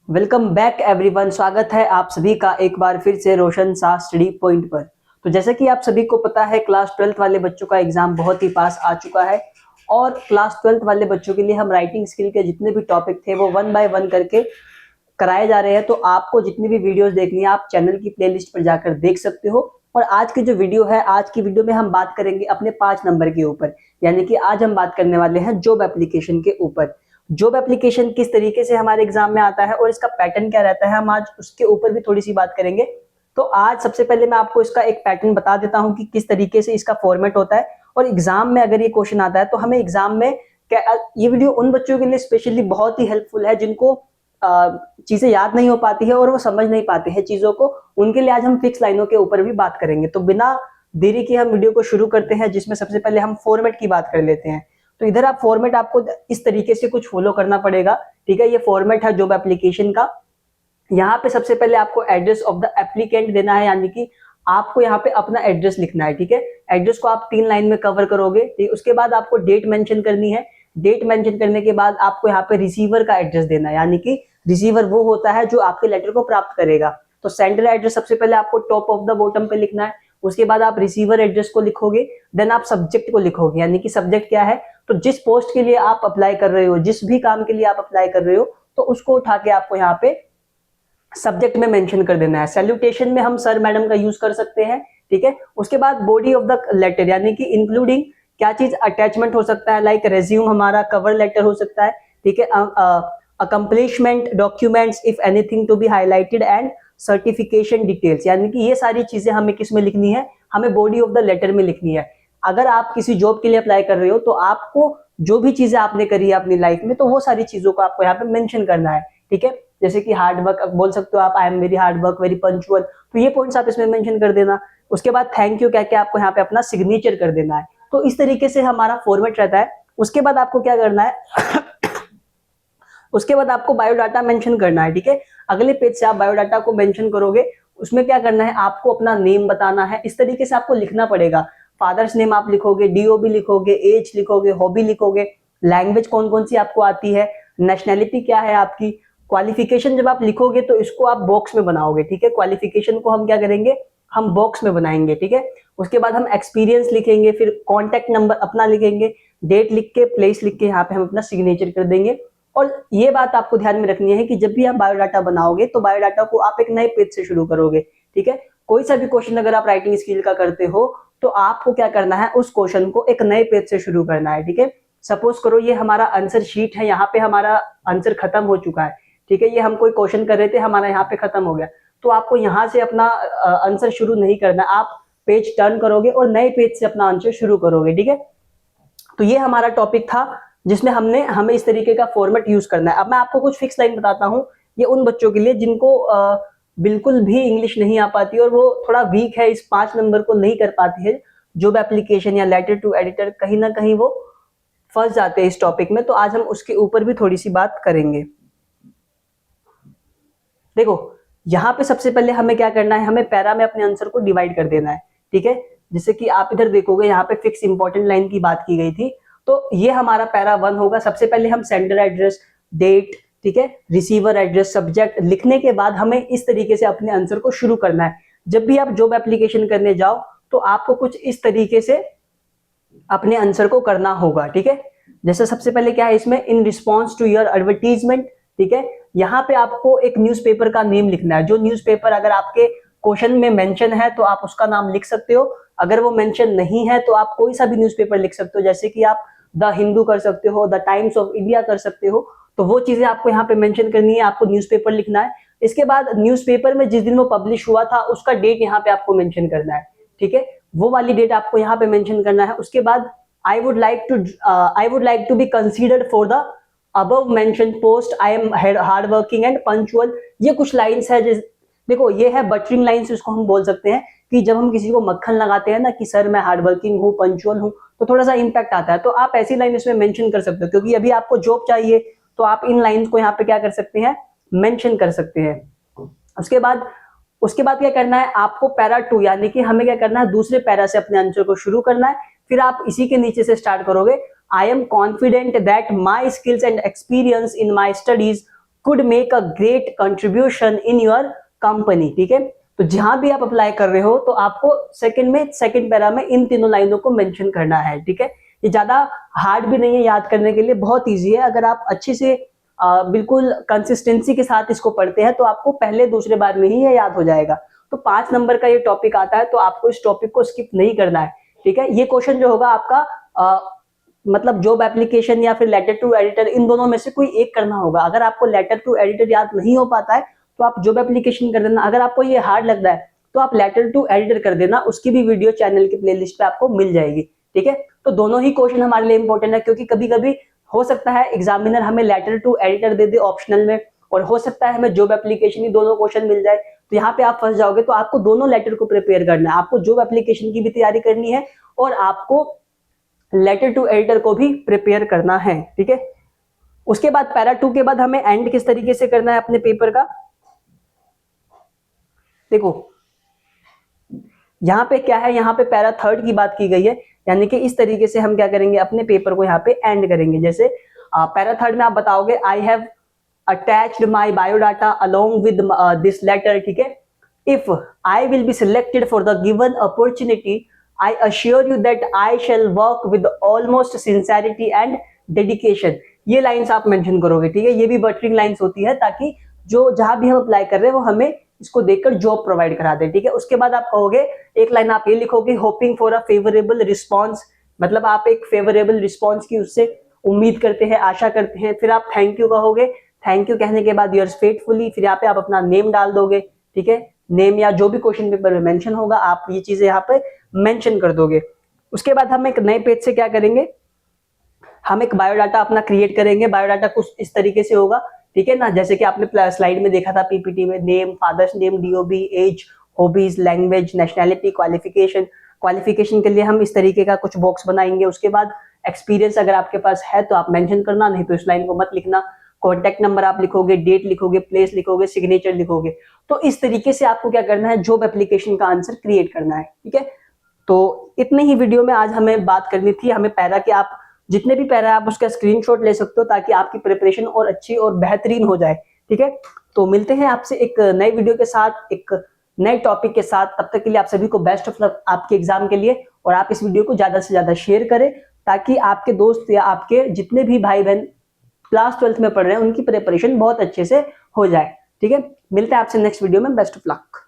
Welcome back everyone. स्वागत है आप सभी का एक बार फिर से रोशन सा स्टडी पॉइंट पर। तो जैसा कि आप सभी को पता है, क्लास 12th वाले बच्चों का एग्जाम बहुत ही पास आ चुका है और क्लास 12th वाले बच्चों के लिए हम राइटिंग स्किल के जितने भी टॉपिक थे वो वन बाय वन करके कराए जा रहे हैं। तो आपको जितनी भी वीडियोस देखनी है आप चैनल की प्लेलिस्ट पर जाकर देख सकते हो। और आज की जो वीडियो है, आज की वीडियो में हम बात करेंगे अपने 5 नंबर के ऊपर, यानी कि आज हम बात करने वाले हैं जॉब एप्लीकेशन के ऊपर। जॉब एप्लीकेशन किस तरीके से हमारे एग्जाम में आता है और इसका पैटर्न क्या रहता है, हम आज उसके ऊपर भी थोड़ी सी बात करेंगे। तो आज सबसे पहले मैं आपको इसका एक पैटर्न बता देता हूं कि किस तरीके से इसका फॉर्मेट होता है और एग्जाम में अगर ये क्वेश्चन आता है तो हमें एग्जाम में ये वीडियो उन बच्चों के लिए स्पेशली बहुत ही हेल्पफुल है जिनको चीजें याद नहीं हो पाती है और वो समझ नहीं पाते हैं चीजों को। उनके लिए आज हम फिक्स लाइनों के ऊपर भी बात करेंगे। तो बिना देरी के हम वीडियो को शुरू करते हैं, जिसमें सबसे पहले हम फॉर्मेट की बात कर लेते हैं। तो इधर आप फॉर्मेट आपको इस तरीके से कुछ फॉलो करना पड़ेगा, ठीक है। ये फॉर्मेट है जॉब एप्लीकेशन का। यहाँ पे सबसे पहले आपको एड्रेस ऑफ द एप्लीकेंट देना है, यानी कि आपको यहाँ पे अपना एड्रेस लिखना है, ठीक है। एड्रेस को आप 3 लाइन में कवर करोगे, ठीक। उसके बाद आपको डेट मेंशन करनी है। डेट मेंशन करने के बाद आपको यहाँ पे रिसीवर का एड्रेस देना है, यानी कि रिसीवर वो होता है जो आपके लेटर को प्राप्त करेगा। तो सेंडर एड्रेस सबसे पहले आपको टॉप ऑफ द बॉटम पे लिखना है। उसके बाद आप रिसीवर एड्रेस को लिखोगे, देन आप सब्जेक्ट को लिखोगे, यानी कि सब्जेक्ट क्या है, तो जिस पोस्ट के लिए आप अप्लाई कर रहे हो, जिस भी काम के लिए आप अप्लाई कर रहे हो, तो उसको उठा के आपको यहाँ पे सब्जेक्ट में मेंशन कर देना है। सैल्यूटेशन में हम सर मैडम का यूज कर सकते हैं, ठीक है। उसके बाद बॉडी ऑफ द लेटर, यानी कि इंक्लूडिंग क्या चीज अटैचमेंट हो सकता है, लाइक रेज्यूम हमारा कवर लेटर हो सकता है, ठीक है। Accomplishment documents if anything to be highlighted and certification details, यानी कि ये सारी चीजें हमें किस में लिखनी है, हमें बॉडी ऑफ द लेटर में लिखनी है। अगर आप किसी जॉब के लिए अप्लाई कर रहे हो तो आपको जो भी चीजें आपने करी है अपनी लाइफ में, तो वो सारी चीजों को आपको यहाँ पे मेंशन करना है, ठीक है। जैसे कि हार्ड वर्क बोल सकते हो आप, I am very hard work, very punctual, तो ये पॉइंट्स आप इसमें मेंशन कर देना। उसके बाद थैंक यू कह के आपको यहाँ पे अपना सिग्नेचर कर देना है। तो इस तरीके से हमारा फॉर्मेट रहता है। उसके बाद आपको क्या करना है उसके बाद आपको बायोडाटा मेंशन करना है, ठीक है। अगले पेज से आप बायोडाटा को मेंशन करोगे। उसमें क्या करना है, आपको अपना नेम बताना है। इस तरीके से आपको लिखना पड़ेगा। फादर्स नेम आप लिखोगे, डीओबी लिखोगे, एज लिखोगे, हॉबी लिखोगे, लैंग्वेज कौन कौन सी आपको आती है, नेशनैलिटी क्या है आपकी, क्वालिफिकेशन जब आप लिखोगे तो इसको आप बॉक्स में बनाओगे, ठीक है। क्वालिफिकेशन को हम क्या करेंगे, हम बॉक्स में बनाएंगे, ठीक है। उसके बाद हम एक्सपीरियंस लिखेंगे, फिर कॉन्टेक्ट नंबर अपना लिखेंगे, डेट लिख के, प्लेस लिख के यहाँ पे हम अपना सिग्नेचर कर देंगे। और ये बात आपको ध्यान में रखनी है कि जब भी आप बायोडाटा बनाओगे तो बायोडाटा को आप एक नए पेज से शुरू करोगे, ठीक है। कोई सा भी क्वेश्चन अगर आप राइटिंग स्किल का करते हो तो आपको क्या करना है, उस क्वेश्चन को एक नए पेज से शुरू करना है, ठीक है। सपोज करो ये हमारा आंसर शीट है, यहाँ पे हमारा आंसर खत्म हो चुका है, ठीक है। ये हम कोई क्वेश्चन कर रहे थे, हमारा यहाँ पे खत्म हो गया, तो आपको यहाँ से अपना आंसर शुरू नहीं करना। आप पेज टर्न करोगे और नए पेज से अपना आंसर शुरू करोगे, ठीक है। तो ये हमारा टॉपिक था जिसमें हमें इस तरीके का फॉर्मेट यूज करना है। अब मैं आपको कुछ फिक्स लाइन बताता हूँ, ये उन बच्चों के लिए जिनको बिल्कुल भी इंग्लिश नहीं आ पाती और वो थोड़ा वीक है, इस 5 नंबर को नहीं कर पाती है, जॉब एप्लीकेशन या लेटर टू एडिटर, कहीं ना कहीं वो फंस जाते हैं इस टॉपिक में। तो आज हम उसके ऊपर भी थोड़ी सी बात करेंगे। देखो, यहाँ पे सबसे पहले हमें क्या करना है, हमें पैरा में अपने आंसर को डिवाइड कर देना है, ठीक है। जैसे कि आप इधर देखोगे, यहाँ पे फिक्स इंपॉर्टेंट लाइन की बात की गई थी, तो ये हमारा पैरा 1 होगा। सबसे पहले हम सेंडर एड्रेस, डेट, ठीक है, रिसीवर एड्रेस, सब्जेक्ट लिखने के बाद हमें इस तरीके से अपने आंसर को शुरू करना है। जब भी आप जॉब एप्लीकेशन करने जाओ तो आपको कुछ इस तरीके से अपने आंसर को करना होगा, ठीक है। जैसे सबसे पहले क्या है इसमें, in response to your advertisement, ठीक है। यहाँ पे आपको एक न्यूज़पेपर का नेम लिखना है। जो न्यूज़पेपर अगर आपके क्वेश्चन में मेंशन है तो आप उसका नाम लिख सकते हो। अगर वो मेंशन नहीं है तो आप कोई सा भी न्यूज़पेपर लिख सकते हो, जैसे कि आप द हिंदू कर सकते हो, द टाइम्स ऑफ इंडिया कर सकते हो। तो वो चीजें आपको यहाँ पे मेंशन करनी है, आपको न्यूज़पेपर लिखना है। इसके बाद न्यूज़पेपर में जिस दिन वो पब्लिश हुआ था उसका डेट यहाँ पे आपको मेंशन करना है, ठीक है। वो वाली डेट आपको यहाँ पे मेंशन करना है। उसके बाद I would like to be considered for the above mention post, I am hard working and punctual. ये कुछ लाइन्स है, देखो ये है बटरिंग लाइन्स, इसको हम बोल सकते हैं कि जब हम किसी को मक्खन लगाते हैं ना कि सर मैं हार्ड वर्किंग हूँ, पंचुअल हूँ, तो थोड़ा सा इंपैक्ट आता है। तो आप ऐसी लाइन इसमें मेंशन कर सकते हो, क्योंकि अभी आपको जॉब चाहिए तो आप इन लाइन्स को यहाँ पे क्या कर सकते हैं, मेंशन कर सकते हैं। उसके बाद क्या करना है, आपको पैरा 2, यानी कि हमें क्या करना है, दूसरे पैरा से अपने आंसर को शुरू करना है। फिर आप इसी के नीचे से स्टार्ट करोगे, I am confident that my skills and experience in my studies could make a great contribution in your company. ठीक है, तो जहां भी आप अप्लाई कर रहे हो तो आपको सेकंड पैरा में इन तीनों लाइनों को मेंशन करना है। ठीक है, ये ज्यादा हार्ड भी नहीं है याद करने के लिए, बहुत ईजी है। अगर आप अच्छे से बिल्कुल कंसिस्टेंसी के साथ इसको पढ़ते हैं तो आपको पहले दूसरे बार में ही ये याद हो जाएगा। तो 5 नंबर का ये टॉपिक आता है, तो आपको इस टॉपिक को स्किप नहीं करना है। ठीक है, ये क्वेश्चन जो होगा आपका मतलब जॉब एप्लीकेशन या फिर लेटर टू एडिटर, इन दोनों में से कोई एक करना होगा। अगर आपको लेटर टू एडिटर याद नहीं हो पाता है तो आप जॉब एप्लीकेशन कर देना। अगर आपको ये हार्ड लग रहा है तो आप लेटर टू एडिटर कर देना, उसकी भी वीडियो चैनल की प्लेलिस्ट पे आपको मिल जाएगी। ठीक है, तो दोनों ही क्वेश्चन हमारे लिए इंपॉर्टेंट है, क्योंकि कभी कभी हो सकता है एग्जामिनर हमें लेटर टू एडिटर दे दे ऑप्शनल में, और हो सकता है हमें जॉब एप्लीकेशन ही दोनों क्वेश्चन मिल जाए, तो यहाँ पे आप फंस जाओगे। तो आपको दोनों लेटर को प्रिपेयर करना है, आपको जॉब एप्लीकेशन की भी तैयारी करनी है और आपको लेटर टू एडिटर को भी प्रिपेयर करना है। ठीक है, उसके बाद पैरा 2 के बाद हमें एंड किस तरीके से करना है अपने पेपर का, देखो यहाँ पे क्या है, यहाँ पे पैरा 3 की बात की गई है, यानी कि इस तरीके से हम क्या करेंगे, अपने पेपर को यहाँ पे एंड करेंगे। जैसे पैरा 3 में आप बताओगे I have attached my biodata along with this letter. ठीक है, if I will be selected for the given opportunity I assure you that I shall work with almost sincerity and dedication. ये lines आप mention करोगे। ठीक है, ये भी buttering lines होती है ताकि जो जहां भी हम अप्लाई कर रहे हैं वो हमें इसको देखकर जॉब प्रोवाइड करा दे। ठीक है, उसके बाद आप कहोगे, एक लाइन आप ये लिखोगे, hoping for a favourable response, मतलब आप एक फेवरेबल रिस्पॉन्स की उससे उम्मीद करते हैं, आशा करते हैं। फिर आप थैंक यू कहोगे, थैंक यू कहने के बाद योर्स फेथफुली, फिर यहाँ पे आप अपना नेम डाल दोगे। ठीक है, नेम या जो भी क्वेश्चन पेपर में मेंशन होगा आप ये चीजें यहाँ पे मेंशन कर दोगे। उसके बाद हम एक नए पेज से क्या करेंगे, हम एक बायोडाटा अपना क्रिएट करेंगे। बायोडाटा कुछ इस तरीके से होगा, ठीक है ना, जैसे कि आपने स्लाइड में देखा था पीपीटी में, name, father's name, DOB, age, hobbies, language, nationality, qualification. Qualification के लिए हम इस तरीके का कुछ बॉक्स बनाएंगे। उसके बाद एक्सपीरियंस अगर आपके पास है तो आप मेंशन करना, नहीं तो इस लाइन को मत लिखना। कॉन्टैक्ट नंबर आप लिखोगे, डेट लिखोगे, प्लेस लिखोगे, सिग्नेचर लिखोगे। तो इस तरीके से आपको क्या करना है, जॉब एप्लीकेशन का आंसर क्रिएट करना है। ठीक है, तो इतने ही वीडियो में आज हमें बात करनी थी। हमें पैरा के आप जितने भी पैरा आप उसका स्क्रीनशॉट ले सकते हो ताकि आपकी प्रिपरेशन और अच्छी और बेहतरीन हो जाए। ठीक है, तो मिलते हैं आपसे एक नए वीडियो के साथ, एक नए टॉपिक के साथ। तब तक के लिए आप सभी को बेस्ट ऑफ लक आपके एग्जाम के लिए, और आप इस वीडियो को ज्यादा से ज्यादा शेयर करें ताकि आपके दोस्त या आपके जितने भी भाई बहन क्लास 12th में पढ़ रहे हैं उनकी प्रिपरेशन बहुत अच्छे से हो जाए। ठीक है, मिलते हैं आपसे नेक्स्ट वीडियो में। Best of luck.